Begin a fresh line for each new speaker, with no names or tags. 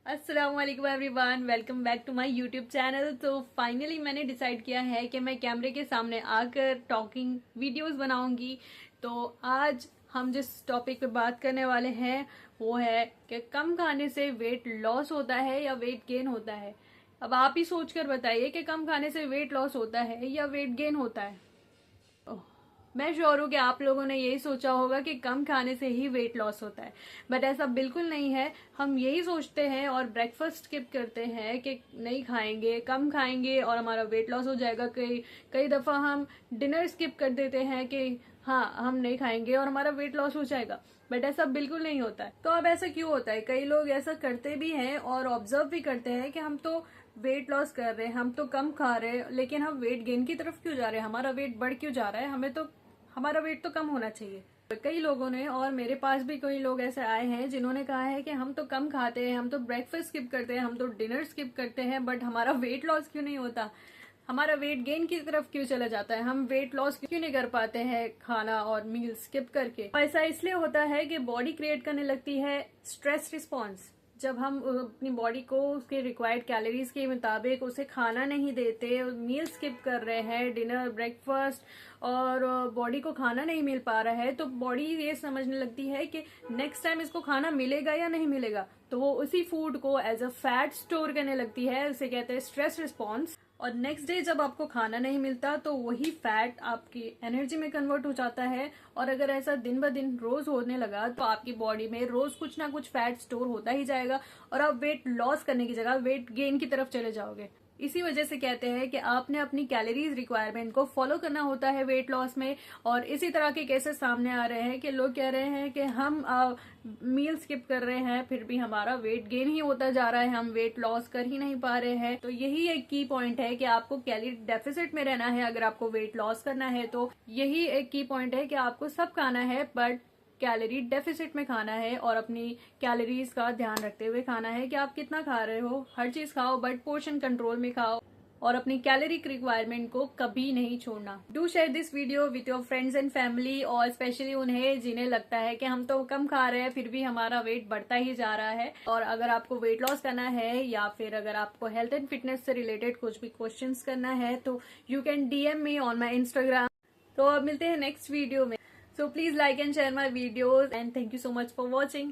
अस्सलाम वालेकुम everyone, welcome back to my YouTube channel. तो फाइनली मैंने डिसाइड किया है कि मैं कैमरे के सामने आकर टॉकिंग वीडियोस बनाऊंगी। तो आज हम जिस टॉपिक पे बात करने वाले हैं वो है कि कम खाने से वेट लॉस होता है या वेट गेन होता है। अब आप ही सोचकर बताइए कि कम खाने से वेट लॉस होता है या वेट गेन होता है। मैं श्योर हूँ कि आप लोगों ने यही सोचा होगा कि कम खाने से ही वेट लॉस होता है, बट ऐसा बिल्कुल नहीं है। हम यही सोचते हैं और ब्रेकफास्ट स्किप करते हैं कि नहीं खाएंगे, कम खाएंगे और हमारा वेट लॉस हो जाएगा। कई कई दफा हम डिनर स्किप कर देते हैं कि हाँ हम नहीं खाएंगे और हमारा वेट लॉस हो जाएगा, बट ऐसा बिल्कुल नहीं होता है। तो अब ऐसा क्यों होता है? कई लोग ऐसा करते भी हैं और ऑब्जर्व भी करते हैं कि हम तो वेट लॉस कर रहे हैं, हम तो कम खा रहे हैं, लेकिन हम वेट गेन की तरफ क्यों जा रहे हैं? हमारा वेट बढ़ क्यों जा रहा है? हमारा वेट तो कम होना चाहिए। कई लोगों ने, और मेरे पास भी कई लोग ऐसे आए हैं जिन्होंने कहा है कि हम तो कम खाते हैं, हम तो ब्रेकफास्ट स्किप करते हैं, हम तो डिनर स्किप करते हैं, बट हमारा वेट लॉस क्यों नहीं होता? हमारा वेट गेन की तरफ क्यों चला जाता है? हम वेट लॉस क्यों नहीं कर पाते हैं खाना और मील स्किप करके? ऐसा इसलिए होता है कि बॉडी क्रिएट करने लगती है स्ट्रेस रिस्पॉन्स। जब हम अपनी बॉडी को उसके रिक्वायर्ड कैलोरीज के मुताबिक उसे खाना नहीं देते, मील स्किप कर रहे हैं, डिनर ब्रेकफास्ट, और बॉडी को खाना नहीं मिल पा रहा है, तो बॉडी ये समझने लगती है कि नेक्स्ट टाइम इसको खाना मिलेगा या नहीं मिलेगा। तो वो उसी फूड को एज अ फैट स्टोर करने लगती है, उसे कहते हैं स्ट्रेस रिस्पॉन्स। और नेक्स्ट डे जब आपको खाना नहीं मिलता तो वही फैट आपकी एनर्जी में कन्वर्ट हो जाता है। और अगर ऐसा दिन ब दिन रोज होने लगा तो आपकी बॉडी में रोज कुछ ना कुछ फैट स्टोर होता ही जाएगा और आप वेट लॉस करने की जगह वेट गेन की तरफ चले जाओगे। इसी वजह से कहते हैं कि आपने अपनी कैलोरीज रिक्वायरमेंट को फॉलो करना होता है वेट लॉस में। और इसी तरह के केसेस सामने आ रहे हैं कि लोग कह रहे हैं कि हम मील स्किप कर रहे हैं फिर भी हमारा वेट गेन ही होता जा रहा है, हम वेट लॉस कर ही नहीं पा रहे हैं। तो यही एक की पॉइंट है कि आपको कैलोरी डेफिसिट में रहना है अगर आपको वेट लॉस करना है। तो यही एक की पॉइंट है कि आपको सब खाना है बट कैलोरी डेफिसिट में खाना है और अपनी कैलोरीज का ध्यान रखते हुए खाना है कि आप कितना खा रहे हो। हर चीज खाओ बट पोर्शन कंट्रोल में खाओ और अपनी कैलोरी रिक्वायरमेंट को कभी नहीं छोड़ना। Do share this video with your friends and family, और स्पेशली उन्हें जिन्हें लगता है कि हम तो कम खा रहे हैं फिर भी हमारा वेट बढ़ता ही जा रहा है। और अगर आपको वेट लॉस करना है या फिर अगर आपको हेल्थ एंड फिटनेस से रिलेटेड कुछ भी क्वेश्चंस करना है तो you can DM me on my Instagram. तो अब मिलते हैं नेक्स्ट वीडियो में। So please like and share my videos and thank you so much for watching.